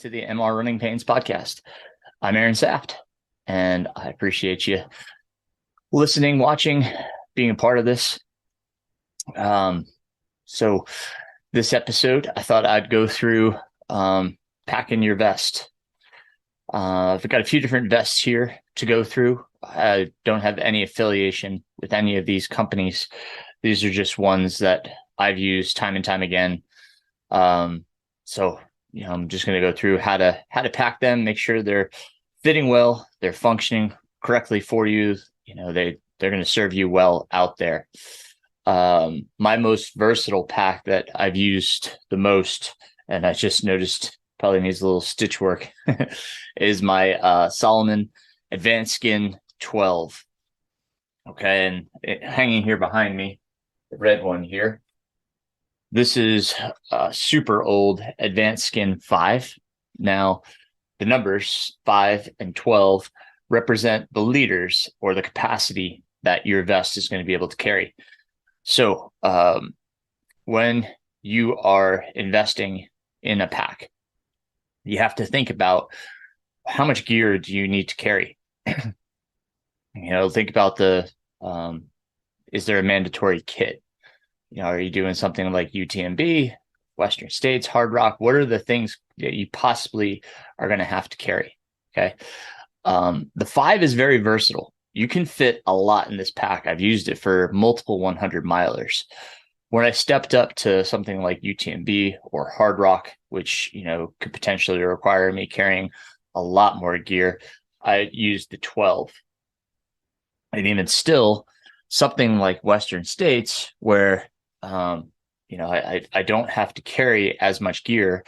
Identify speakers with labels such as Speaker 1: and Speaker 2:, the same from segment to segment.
Speaker 1: to the MR Runningpains podcast. I'm Aaron Saft, and I appreciate you listening, watching, being a part of this. So this episode, I thought I'd go through packing your vest. I've got a few different vests here to go through. I don't have any affiliation with any of these companies. These are just ones that I've used time and time again. So I'm just going to go through how to pack them, make sure they're fitting well, they're functioning correctly for you. They're going to serve you well out there. My most versatile pack that I've used the most, and I just noticed probably needs a little stitch work, is my Salomon Advanced Skin 12. Okay, and hanging here behind me, the red one here. This is super old Advanced Skin 5. Now, the numbers 5 and 12 represent the liters or the capacity that your vest is going to be able to carry. So when you are investing in a pack, you have to think about how much gear do you need to carry. Think about is there a mandatory kit? Are you doing something like UTMB, Western States, Hard Rock? What are the things that you possibly are going to have to carry? Okay. The 5 is very versatile. You can fit a lot in this pack. I've used it for multiple 100 milers. When I stepped up to something like UTMB or Hard Rock, which, could potentially require me carrying a lot more gear, I used the 12. And even still, something like Western States, where I don't have to carry as much gear,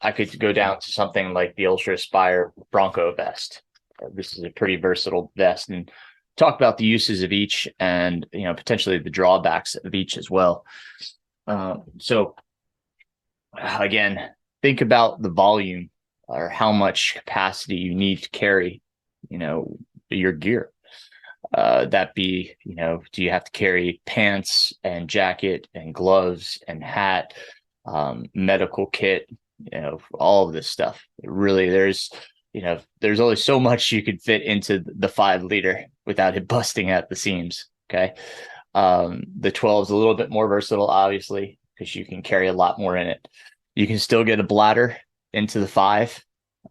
Speaker 1: I could go down to something like the Ultra Aspire Bronco vest. This is a pretty versatile vest, and talk about the uses of each and potentially the drawbacks of each as well. So again, think about the volume or how much capacity you need to carry your gear. That be, do you have to carry pants and jacket and gloves and hat, medical kit, all of this stuff. Really, there's only so much you could fit into the 5 liter without it busting at the seams. Okay. The 12 is a little bit more versatile, obviously, because you can carry a lot more in it. You can still get a bladder into the 5.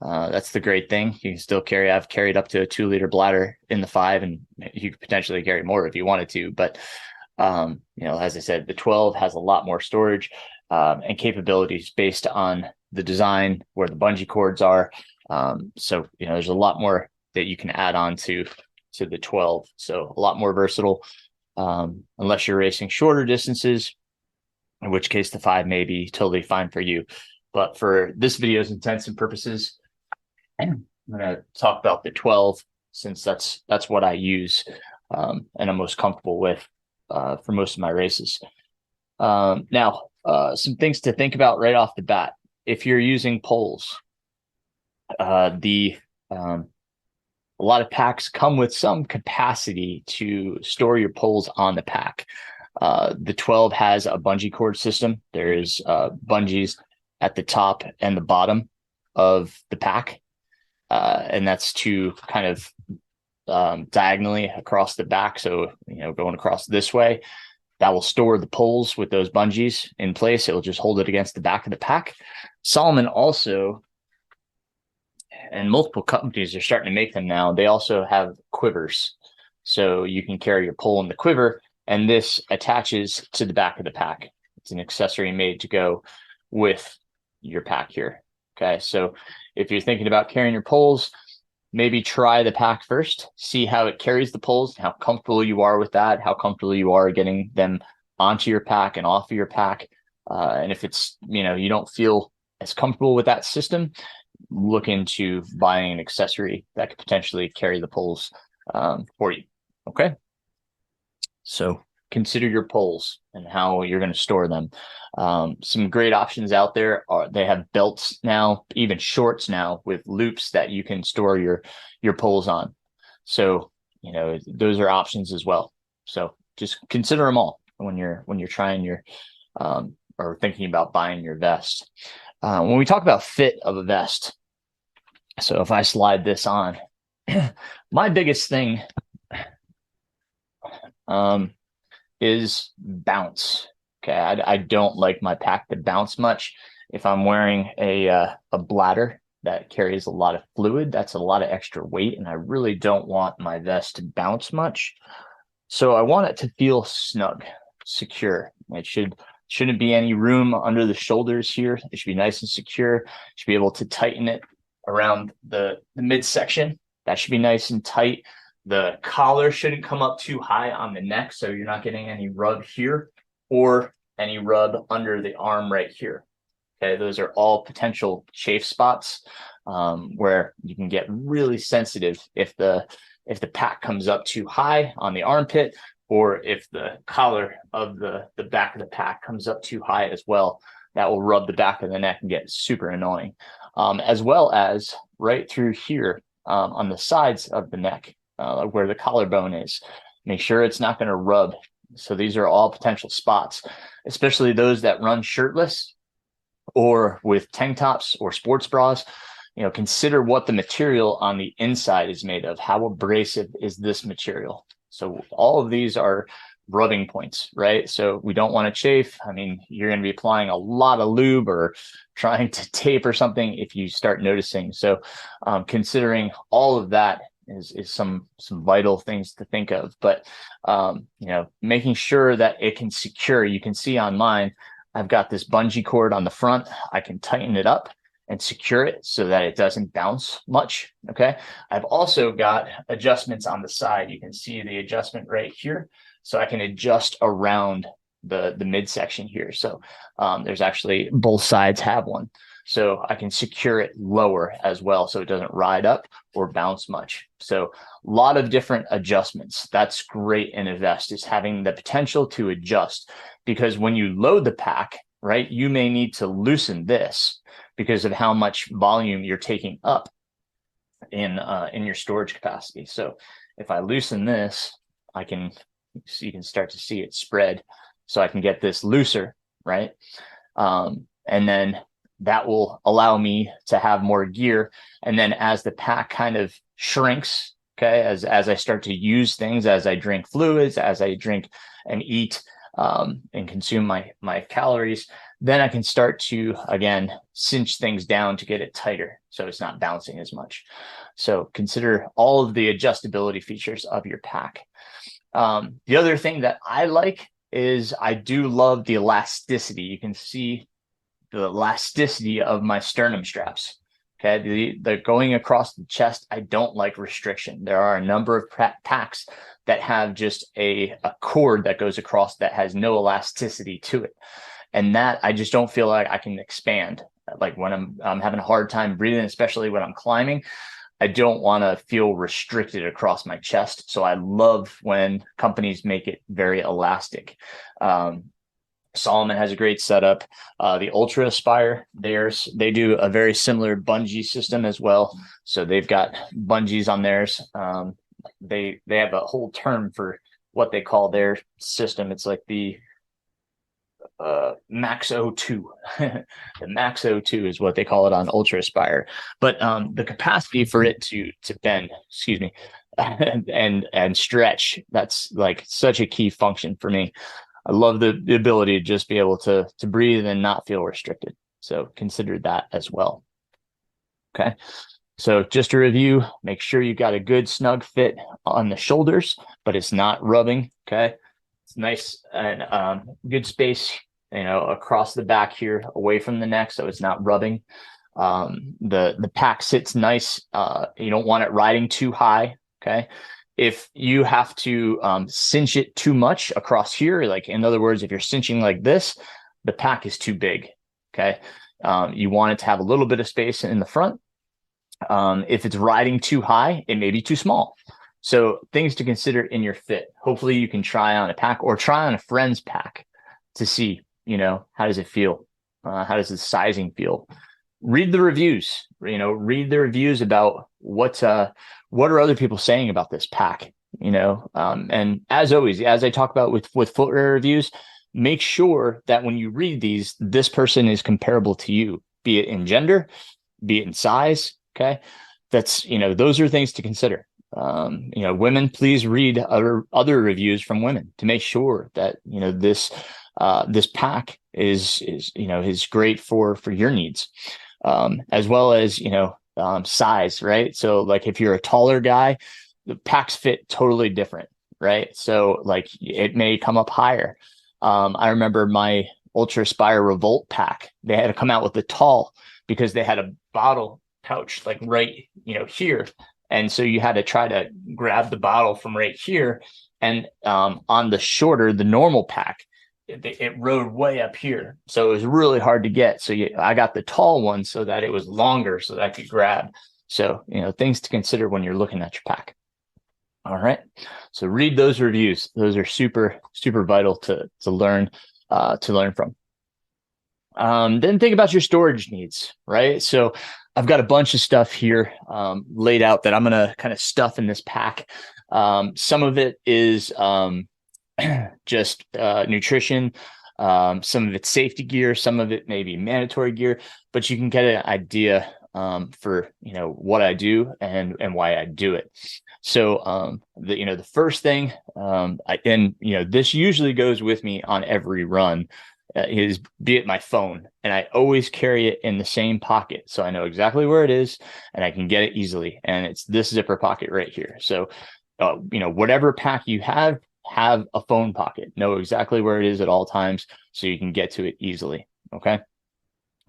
Speaker 1: That's the great thing. You can still I've carried up to a 2-liter bladder in the 5, and you could potentially carry more if you wanted to. But, as I said, the 12 has a lot more storage and capabilities based on the design, where the bungee cords are. So there's a lot more that you can add on to the 12. So a lot more versatile, unless you're racing shorter distances, in which case the 5 may be totally fine for you. But for this video's intents and purposes, I'm going to talk about the 12, since that's what I use and I'm most comfortable with for most of my races. Now, some things to think about right off the bat. If you're using poles, a lot of packs come with some capacity to store your poles on the pack. The 12 has a bungee cord system. There is bungees at the top and the bottom of the pack. And that's to kind of diagonally across the back. So, going across this way, that will store the poles with those bungees in place. It will just hold it against the back of the pack. Salomon also, and multiple companies are starting to make them now, they also have quivers. So you can carry your pole in the quiver, and this attaches to the back of the pack. It's an accessory made to go with your pack here. Okay, so if you're thinking about carrying your poles, maybe try the pack first, see how it carries the poles, how comfortable you are with that, how comfortable you are getting them onto your pack and off of your pack. And if it's, you don't feel as comfortable with that system, look into buying an accessory that could potentially carry the poles for you. Okay. So consider your poles and how you're going to store them. Some great options out there are, they have belts now, even shorts now, with loops that you can store your poles on. So, those are options as well. So just consider them all when you're trying or thinking about buying your vest. When we talk about fit of a vest, So if I slide this on, my biggest thing is bounce. Okay, I don't like my pack to bounce much. If I'm wearing a bladder that carries a lot of fluid, that's a lot of extra weight, and I really don't want my vest to bounce much. So I want it to feel snug, secure. It shouldn't be any room under the shoulders here. It should be nice and secure. Should be able to tighten it around the midsection. That should be nice and tight. The collar shouldn't come up too high on the neck, so you're not getting any rub here or any rub under the arm right here. Okay, those are all potential chafe spots where you can get really sensitive if the pack comes up too high on the armpit, or if the collar of the back of the pack comes up too high as well. That will rub the back of the neck and get super annoying, as well as right through here on the sides of the neck where the collarbone is. Make sure it's not going to rub. So these are all potential spots, especially those that run shirtless or with tank tops or sports bras. Consider what the material on the inside is made of. How abrasive is this material? So all of these are rubbing points, right? So we don't want to chafe. I mean, you're going to be applying a lot of lube or trying to tape or something if you start noticing. So considering all of that is some vital things to think of. But making sure that it can secure. You can see on mine, I've got this bungee cord on the front. I can tighten it up and secure it so that it doesn't bounce much. Okay. I've also got adjustments on the side. You can see the adjustment right here. So I can adjust around the midsection here. So there's actually both sides have one. So I can secure it lower as well so it doesn't ride up or bounce much. So a lot of different adjustments. That's great in a vest, is having the potential to adjust, because when you load the pack, right, you may need to loosen this because of how much volume you're taking up in your storage capacity. So if I loosen this, you can start to see it spread. So I can get this looser, right? And then that will allow me to have more gear. And then as the pack kind of shrinks, okay, as I start to use things, as I drink fluids, as I drink and eat and consume my calories, then I can start to, again, cinch things down to get it tighter so it's not bouncing as much. So consider all of the adjustability features of your pack. The other thing that I like is I do love the elasticity. You can see the elasticity of my sternum straps. Okay, the going across the chest, I don't like restriction. There are a number of packs that have just a cord that goes across that has no elasticity to it. And that I just don't feel like I can expand. Like when I'm having a hard time breathing, especially when I'm climbing, I don't want to feel restricted across my chest. So I love when companies make it very elastic. Solomon has a great setup. The Ultra Aspire, they do a very similar bungee system as well. So they've got bungees on theirs. They have a whole term for what they call their system. It's like the Max O2. The Max O2 is what they call it on Ultra Aspire. But the capacity for it to bend, and stretch, that's like such a key function for me. I love the ability to just be able to breathe and not feel restricted. So consider that as well. Okay. So just to review, make sure you got a good snug fit on the shoulders, but it's not rubbing. Okay. It's nice and good space, across the back here, away from the neck, so it's not rubbing. The pack sits nice. You don't want it riding too high. Okay. If you have to cinch it too much across here, like in other words, if you're cinching like this, the pack is too big. Okay. You want it to have a little bit of space in the front. If it's riding too high, it may be too small. So things to consider in your fit. Hopefully you can try on a pack or try on a friend's pack to see, how does it feel? How does the sizing feel? Read the reviews, read the reviews about what are other people saying about this pack, and as always, as I talk about with footwear reviews, make sure that when you read these, this person is comparable to you, be it in gender, be it in size, Okay. That's, those are things to consider. Women, please read other reviews from women to make sure that, this pack is great for your needs, as well as, size, right? So like if you're a taller guy, the packs fit totally different, right? So like it may come up higher. I remember my Ultra Spire Revolt pack, they had to come out with the tall because they had a bottle pouch like right, here. And so you had to try to grab the bottle from right here. And on the shorter, the normal pack, it rode way up here. So it was really hard to get. So I got the tall one so that it was longer so that I could grab. So, things to consider when you're looking at your pack. All right. So read those reviews. Those are super, super vital to learn from. Then think about your storage needs, right? So I've got a bunch of stuff here laid out that I'm going to kind of stuff in this pack. Some of it is just nutrition. Some of it's safety gear. Some of it may be mandatory gear, but you can get an idea for, what I do and why I do it. So, the first thing, this usually goes with me on every run. Is be it my phone, and I always carry it in the same pocket, so I know exactly where it is and I can get it easily. And it's this zipper pocket right here. So, whatever pack you have a phone pocket. Know exactly where it is at all times, so you can get to it easily. Okay.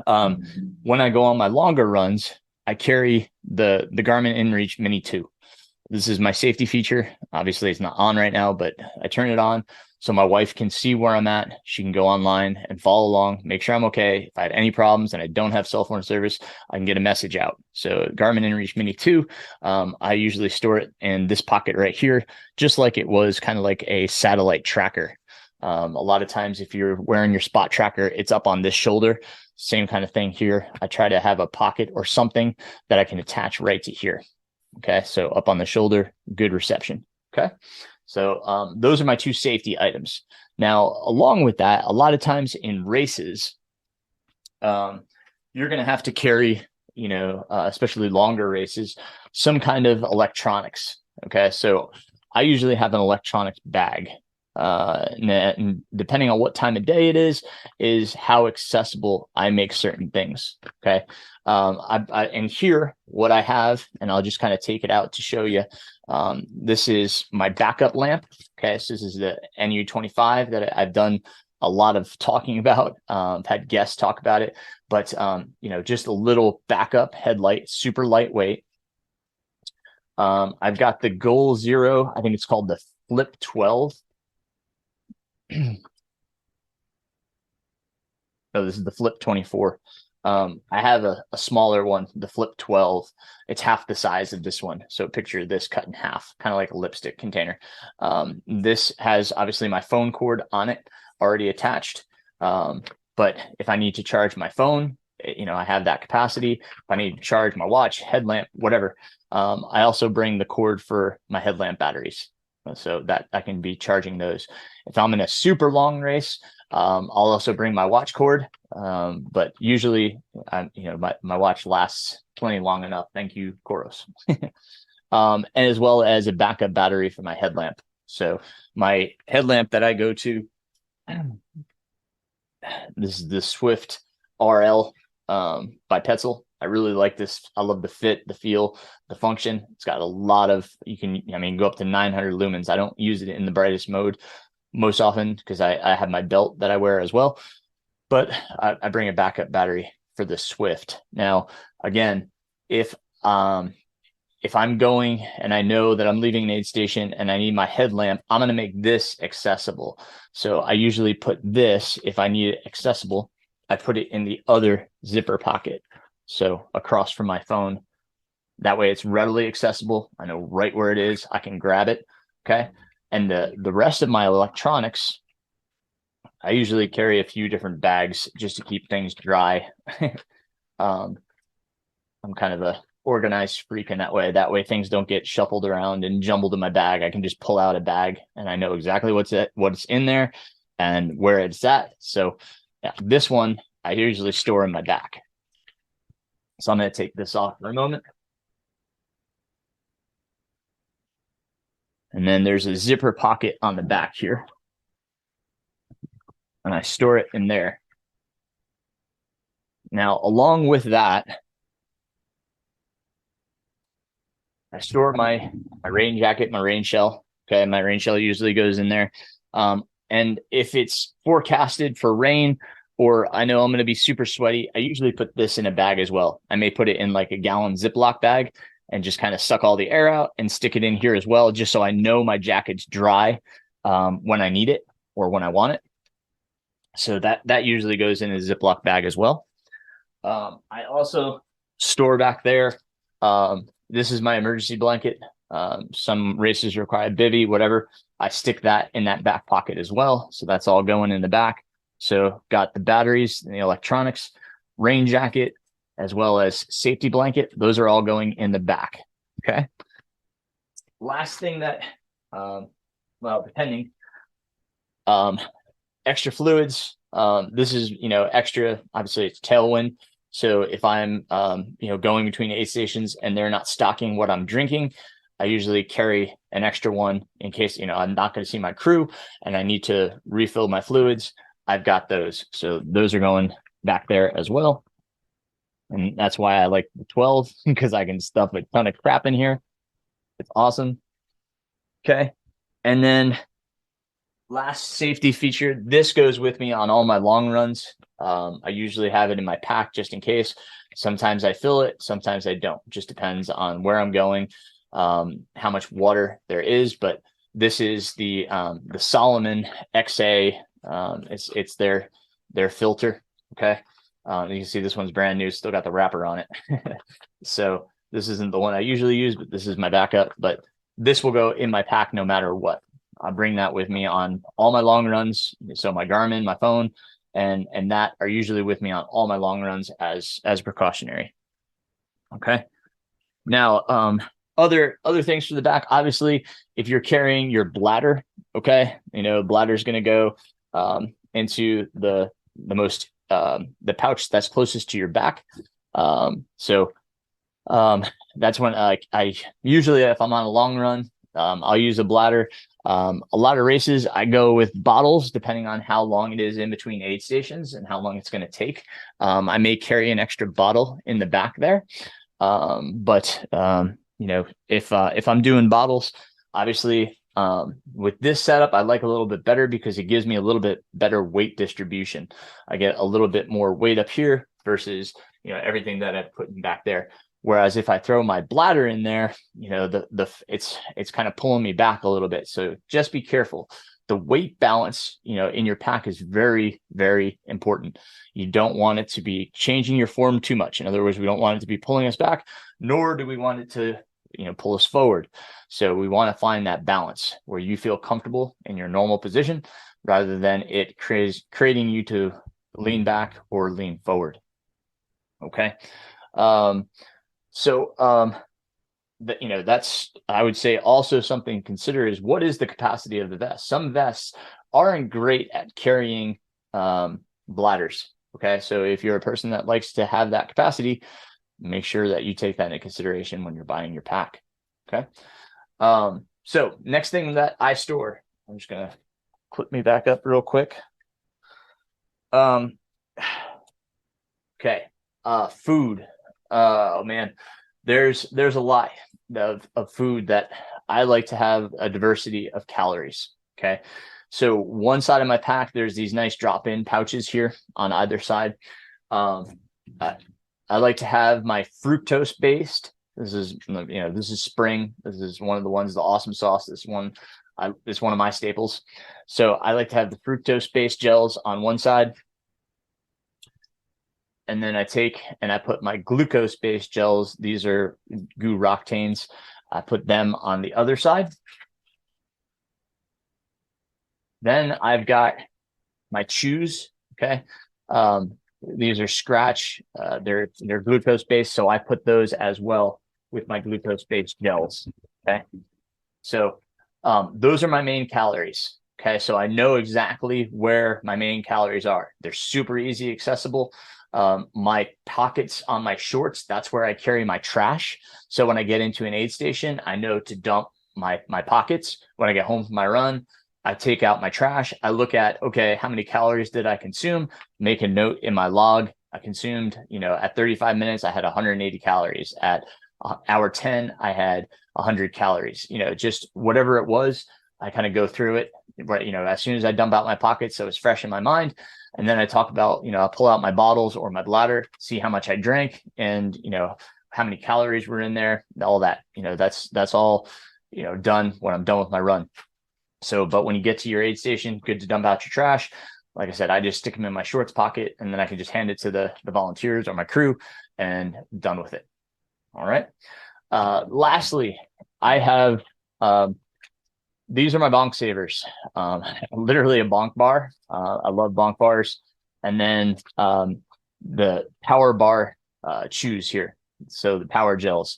Speaker 1: When I go on my longer runs, I carry the Garmin InReach Mini 2. This is my safety feature. Obviously, it's not on right now, but I turn it on so my wife can see where I'm at. She can go online and follow along, make sure I'm okay. If I had any problems and I don't have cell phone service, I can get a message out. So Garmin InReach Mini 2, I usually store it in this pocket right here, just like it was kind of like a satellite tracker. A lot of times if you're wearing your spot tracker, it's up on this shoulder. Same kind of thing here. I try to have a pocket or something that I can attach right to here. Okay, so up on the shoulder, good reception. Okay, so those are my two safety items. Now, along with that, a lot of times in races, you're going to have to carry, especially longer races, some kind of electronics. Okay, so I usually have an electronics bag. And depending on what time of day it is how accessible I make certain things. Okay. And here, what I have, and I'll just kind of take it out to show you. This is my backup lamp. Okay. So this is the NU25 that I've done a lot of talking about. I've had guests talk about it, but, just a little backup headlight, super lightweight. I've got the Goal Zero. I think it's called the Flip 12. No, this is the Flip 24. I have a smaller one, the Flip 12. It's half the size of this one. So picture this cut in half, kind of like a lipstick container. This has obviously my phone cord on it already attached. But if I need to charge my phone, I have that capacity. If I need to charge my watch, headlamp, whatever. I also bring the cord for my headlamp batteries, so that I can be charging those. If I'm in a super long race, I'll also bring my watch cord. But usually, my watch lasts plenty long enough. Thank you, Koros. And as well as a backup battery for my headlamp. So my headlamp that I go to, this is the Swift RL by Petzl. I really like this. I love the fit, the feel, the function. It's got a lot of, you can go up to 900 lumens. I don't use it in the brightest mode most often because I have my belt that I wear as well. But I bring a backup battery for the Swift. Now, again, if I'm going and I know that I'm leaving an aid station and I need my headlamp, I'm going to make this accessible. So I usually put this, if I need it accessible, I put it in the other zipper pocket. So across from my phone, that way it's readily accessible. I know right where it is. I can grab it. Okay. And the rest of my electronics, I usually carry a few different bags just to keep things dry. I'm kind of a organized freak in that way. That way things don't get shuffled around and jumbled in my bag. I can just pull out a bag and I know exactly what's in there and where it's at. So yeah, this one I usually store in my back. So I'm going to take this off for a moment. And then there's a zipper pocket on the back here. And I store it in there. Now, along with that, I store my rain jacket, my rain shell. Okay, my rain shell usually goes in there. And if it's forecasted for rain, or I know I'm going to be super sweaty, I usually put this in a bag as well. I may put it in like a gallon Ziploc bag and just kind of suck all the air out and stick it in here as well, just so I know my jacket's dry when I need it or when I want it. So that usually goes in a Ziploc bag as well. I also store back there. This is my emergency blanket. Some races require bivy, whatever. I stick that in that back pocket as well. So that's all going in the back. So got the batteries and the electronics, rain jacket, as well as safety blanket. Those are all going in the back. Okay. Last thing that, well, depending, extra fluids. This is, extra, obviously it's tailwind. So if I'm, going between aid stations and they're not stocking what I'm drinking, I usually carry an extra one in case, I'm not going to see my crew and I need to refill my fluids. I've got those. So those are going back there as well. And that's why I like the 12, because I can stuff a ton of crap in here. It's awesome. Okay. And then last safety feature, this goes with me on all my long runs. I usually have it in my pack just in case. Sometimes I fill it, sometimes I don't. Just depends on where I'm going, how much water there is. But this is the Solomon XA. It's their filter. Okay. You can see this one's brand new, still got the wrapper on it. So this isn't the one I usually use, but this is my backup. But this will go in my pack no matter what. I bring that with me on all my long runs. So my Garmin, my phone, and that are usually with me on all my long runs as precautionary. Okay. Now, other things for the back. Obviously, if you're carrying your bladder, okay, bladder is going to go into the most the pouch that's closest to your back. So that's when I usually, if I'm on a long run, I'll use a bladder. A lot of races, I go with bottles, depending on how long it is in between aid stations and how long it's going to take. I may carry an extra bottle in the back there. But if I'm doing bottles, obviously, with this setup, I like a little bit better because it gives me a little bit better weight distribution. I get a little bit more weight up here versus, everything that I've put back there. Whereas if I throw my bladder in there, it's kind of pulling me back a little bit. So just be careful. The weight balance, in your pack is very, very important. You don't want it to be changing your form too much. In other words, we don't want it to be pulling us back, nor do we want it to, pull us forward. So we want to find that balance where you feel comfortable in your normal position rather than it creating you to lean back or lean forward. Okay. That's, I would say, also something to consider is what is the capacity of the vest. Some vests aren't great at carrying bladders. Okay. So if you're a person that likes to have that capacity, make sure that you take that into consideration when you're buying your pack. Okay. So next thing that I store, I'm just going to clip me back up real quick. Okay. Food. Oh man, there's a lot of food that I like to have a diversity of calories. Okay. So one side of my pack, there's these nice drop-in pouches here on either side. I like to have my fructose based. This is spring. This is one of the ones, the awesome sauce. This one is one of my staples. So I like to have the fructose based gels on one side. And then I take and I put my glucose based gels. These are Goo Roctanes. I put them on the other side. Then I've got my chews. Okay. These are Scratch. They're glucose based, so I put those as well with my glucose based gels. Okay, so those are my main calories. Okay, so I know exactly where my main calories are. They're super easy accessible. My pockets on my shorts, that's where I carry my trash. So when I get into an aid station, I know to dump my pockets. When I get home from my run, I take out my trash. I look at, okay, how many calories did I consume? Make a note in my log. I consumed, at 35 minutes, I had 180 calories. At hour 10, I had 100 calories. Just whatever it was, I kind of go through it. Right, as soon as I dump out my pockets, so it's fresh in my mind. And then I talk about, I'll pull out my bottles or my bladder, see how much I drank, and how many calories were in there, all that. That's all done when I'm done with my run. So, but when you get to your aid station, good to dump out your trash. Like I said, I just stick them in my shorts pocket, and then I can just hand it to the volunteers or my crew, and done with it. All right. Lastly, I have these are my bonk savers. Literally a bonk bar. I love bonk bars. And then the power bar chews here. So the power gels.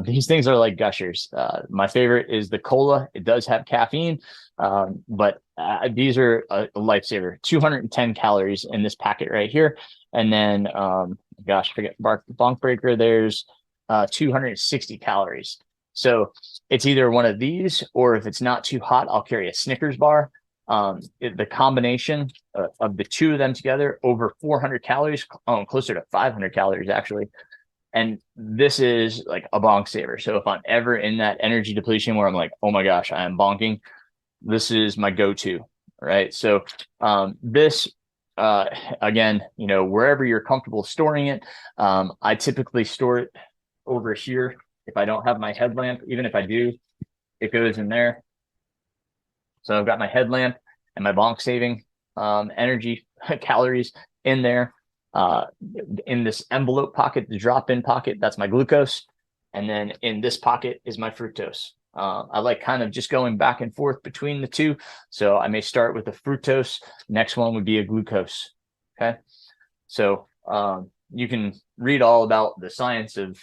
Speaker 1: These things are like gushers. My favorite is the cola. It does have caffeine, but these are a lifesaver. 210 calories in this packet right here. And then, forget bonk breaker. There's 260 calories. So it's either one of these, or if it's not too hot, I'll carry a Snickers bar. The combination of the two of them together, over 400 calories, closer to 500 calories actually. And this is like a bonk saver. So if I'm ever in that energy depletion where I'm like, oh my gosh, I am bonking, this is my go-to, right? So this, again, wherever you're comfortable storing it, I typically store it over here. If I don't have my headlamp, even if I do, it goes in there. So I've got my headlamp and my bonk saving energy calories in there. In this envelope pocket, the drop-in pocket, that's my glucose. And then in this pocket is my fructose. I like kind of just going back and forth between the two. So I may start with the fructose. Next one would be a glucose. Okay. So you can read all about the science of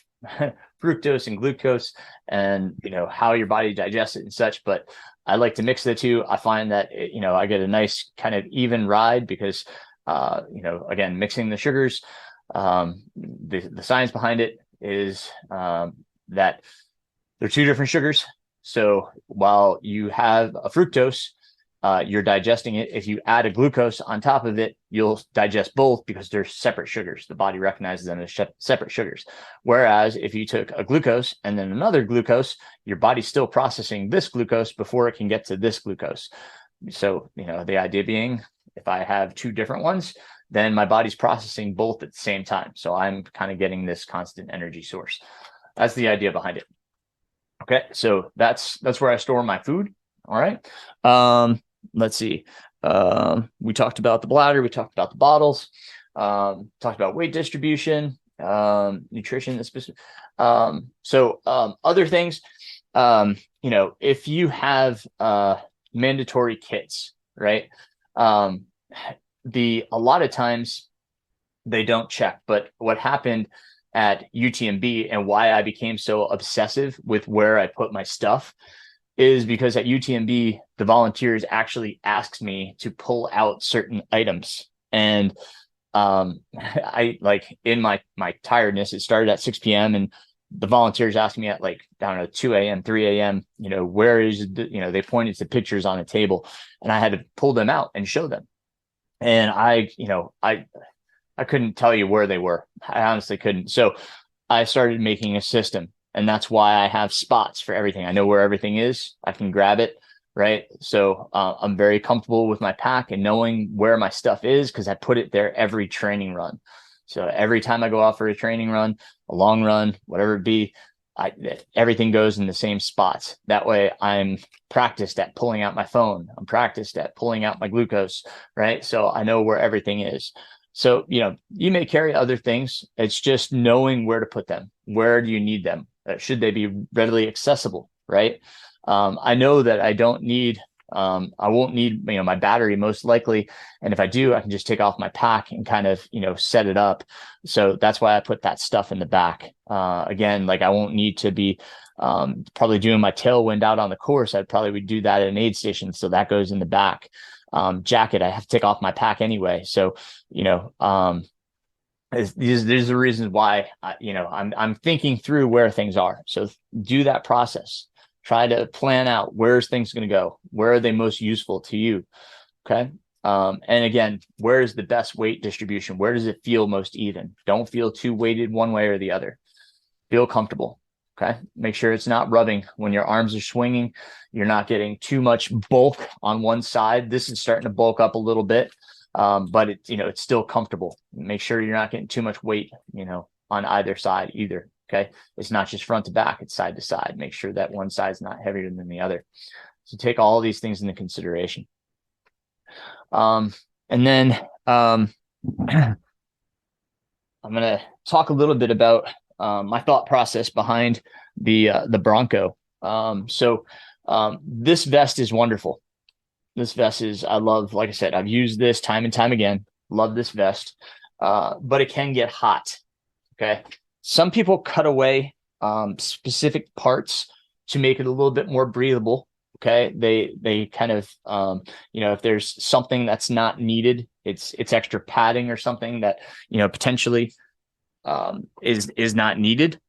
Speaker 1: fructose and glucose and how your body digests it and such, but I like to mix the two. I find that I get a nice kind of even ride because again, mixing the sugars, the science behind it is that they're two different sugars. So while you have a fructose, you're digesting it. If you add a glucose on top of it, you'll digest both because they're separate sugars. The body recognizes them as separate sugars. Whereas if you took a glucose and then another glucose, your body's still processing this glucose before it can get to this glucose. So, the idea being, if I have two different ones, then my body's processing both at the same time. So I'm kind of getting this constant energy source. That's the idea behind it. Okay, so that's where I store my food. All right. Let's see. We talked about the bladder. We talked about the bottles. Talked about weight distribution, nutrition. So other things. If you have mandatory kits, right? A lot of times they don't check. But what happened at UTMB and why I became so obsessive with where I put my stuff is because at UTMB, the volunteers actually asked me to pull out certain items. And I in my tiredness, it started at 6 p.m. and the volunteers asked me at 2 a.m., 3 a.m., where is they pointed to pictures on a table and I had to pull them out and show them. And I couldn't tell you where they were. I honestly couldn't. So I started making a system. And that's why I have spots for everything. I know where everything is. I can grab it, right? So I'm very comfortable with my pack and knowing where my stuff is because I put it there every training run. So every time I go out for a training run, a long run, whatever it be, everything goes in the same spots. That way I'm practiced at pulling out my phone. I'm practiced at pulling out my glucose, right? So I know where everything is. So, you may carry other things. It's just knowing where to put them. Where do you need them? Should they be readily accessible, right? I know that I don't need, I won't need, my battery most likely. And if I do, I can just take off my pack and kind of, set it up. So that's why I put that stuff in the back. Again, I won't need to be probably doing my tailwind out on the course. I'd probably would do that at an aid station. So that goes in the back. Jacket, I have to take off my pack anyway. So, These are the reasons why I'm thinking through where things are. So do that process. Try to plan out where's things going to go. Where are they most useful to you? Okay. And again, where is the best weight distribution? Where does it feel most even? Don't feel too weighted one way or the other. Feel comfortable. Okay. Make sure it's not rubbing when your arms are swinging. You're not getting too much bulk on one side. This is starting to bulk up a little bit, but it's still comfortable. Make sure you're not getting too much weight, on either side either. Okay. It's not just front to back, it's side to side. Make sure that one side is not heavier than the other. So take all of these things into consideration. And then I'm going to talk a little bit about my thought process behind the Bronco. This vest is wonderful. This vest is, I love, like I said, I've used this time and time again. Love this vest, but it can get hot. Okay. Some people cut away specific parts to make it a little bit more breathable. Okay. They kind of, if there's something that's not needed, it's extra padding or something that, potentially is not needed.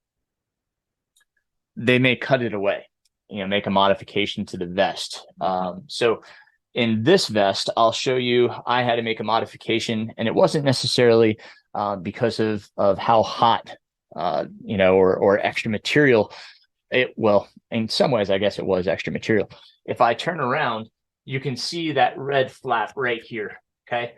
Speaker 1: They may cut it away, make a modification to the vest. So in this vest, I'll show you, I had to make a modification, and it wasn't necessarily because of how hot, or extra material. Well, in some ways, I guess it was extra material. If I turn around, you can see that red flap right here. Okay.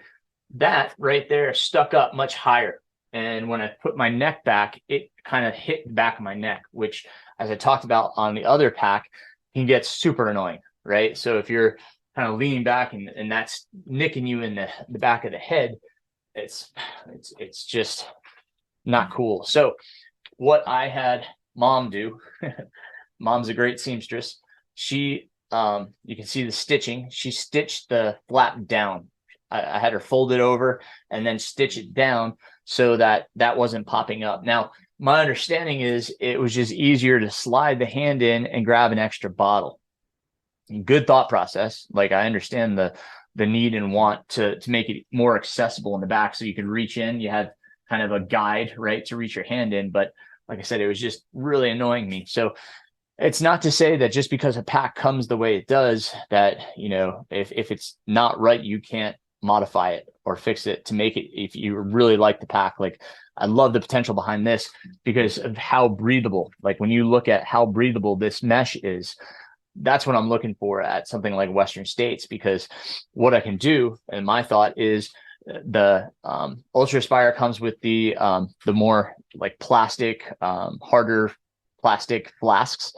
Speaker 1: That right there stuck up much higher. And when I put my neck back, it kind of hit the back of my neck, which, as I talked about on the other pack, can get super annoying, right? So if you're kind of leaning back and that's nicking you in the back of the head, it's just not cool. So what I had Mom do, Mom's a great seamstress. She, you can see the stitching. She stitched the flap down. I had her fold it over and then stitch it down so that wasn't popping up. Now, my understanding is it was just easier to slide the hand in and grab an extra bottle. Good thought process. Like, I understand the need and want to make it more accessible in the back so you could reach in. You had kind of a guide, right, to reach your hand in. But like I said, it was just really annoying me. So it's not to say that just because a pack comes the way it does, that, if it's not right, you can't modify it or fix it to make it, if you really like the pack. Like, I love the potential behind this because of how breathable, like when you look at how breathable this mesh is, that's what I'm looking for at something like Western States, because what I can do, and my thought is, the Ultra Aspire comes with the more like plastic, harder plastic flasks.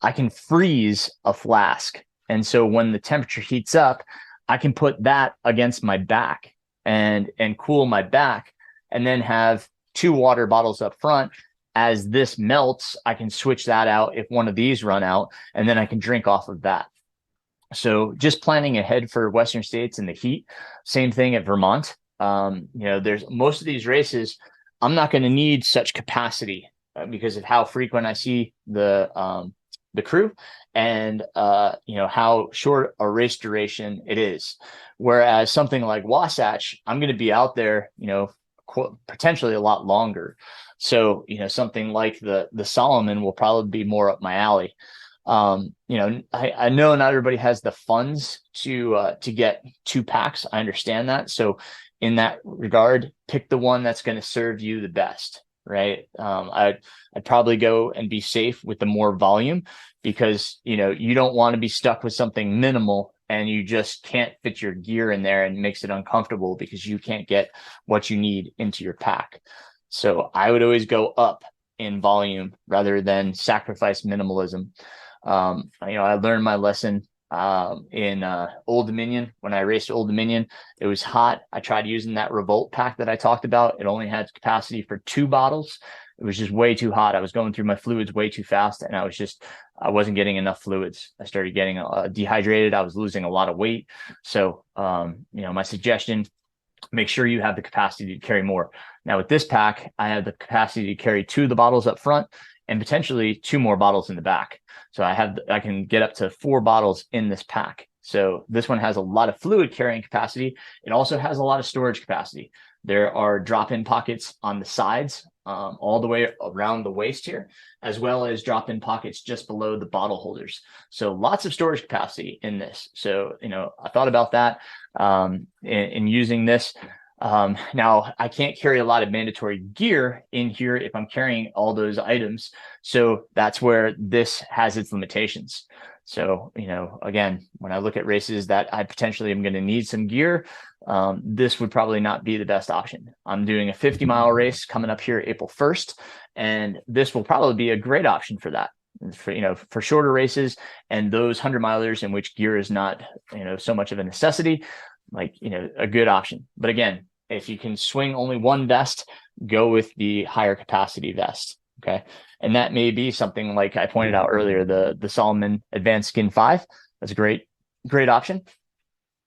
Speaker 1: I can freeze a flask. And so when the temperature heats up, I can put that against my back and cool my back, and then have 2 water bottles up front. As this melts, I can switch that out if one of these run out, and then I can drink off of that. So just planning ahead for Western States and the heat. Same thing at Vermont. There's most of these races, I'm not going to need such capacity because of how frequent I see the crew and how short a race duration it is. Whereas something like Wasatch, I'm going to be out there, potentially a lot longer. So, something like the Solomon will probably be more up my alley. I know not everybody has the funds to get 2 packs. I understand that. So in that regard, pick the one that's going to serve you the best, right? I'd probably go and be safe with the more volume, because, you don't want to be stuck with something minimal and you just can't fit your gear in there, and makes it uncomfortable because you can't get what you need into your pack. So I would always go up in volume rather than sacrifice minimalism. I learned my lesson in Old Dominion. When I raced Old Dominion, it was hot. I tried using that Revolt pack that I talked about. It only had capacity for 2 bottles. It was just way too hot. I was going through my fluids way too fast, and I wasn't getting enough fluids. I started getting dehydrated. I was losing a lot of weight. So, my suggestion, make sure you have the capacity to carry more. Now with this pack, I have the capacity to carry 2 of the bottles up front and potentially 2 more bottles in the back. So I can get up to 4 bottles in this pack. So this one has a lot of fluid carrying capacity. It also has a lot of storage capacity. There are drop-in pockets on the sides, all the way around the waist here, as well as drop-in pockets just below the bottle holders. So lots of storage capacity in this. So, I thought about that in using this. Now, I can't carry a lot of mandatory gear in here if I'm carrying all those items. So that's where this has its limitations. So, again, when I look at races that I potentially am going to need some gear, this would probably not be the best option. I'm doing a 50-mile race coming up here April 1st, and this will probably be a great option for that. For shorter races and those 100-milers in which gear is not, so much of a necessity, a good option. But again, if you can swing only one vest, go with the higher capacity vest. Okay. And that may be something like I pointed out earlier, the Salomon Advanced Skin 5. That's a great option.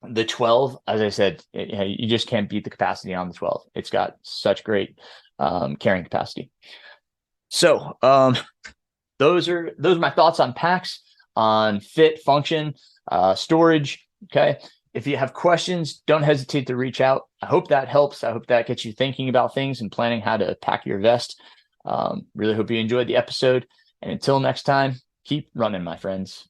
Speaker 1: The 12, as I said, you just can't beat the capacity on the 12. It's got such great carrying capacity. So those are my thoughts on packs, on fit, function, storage. Okay. If you have questions, don't hesitate to reach out. I hope that helps. I hope that gets you thinking about things and planning how to pack your vest. Really hope you enjoyed the episode. And until next time, keep running, my friends.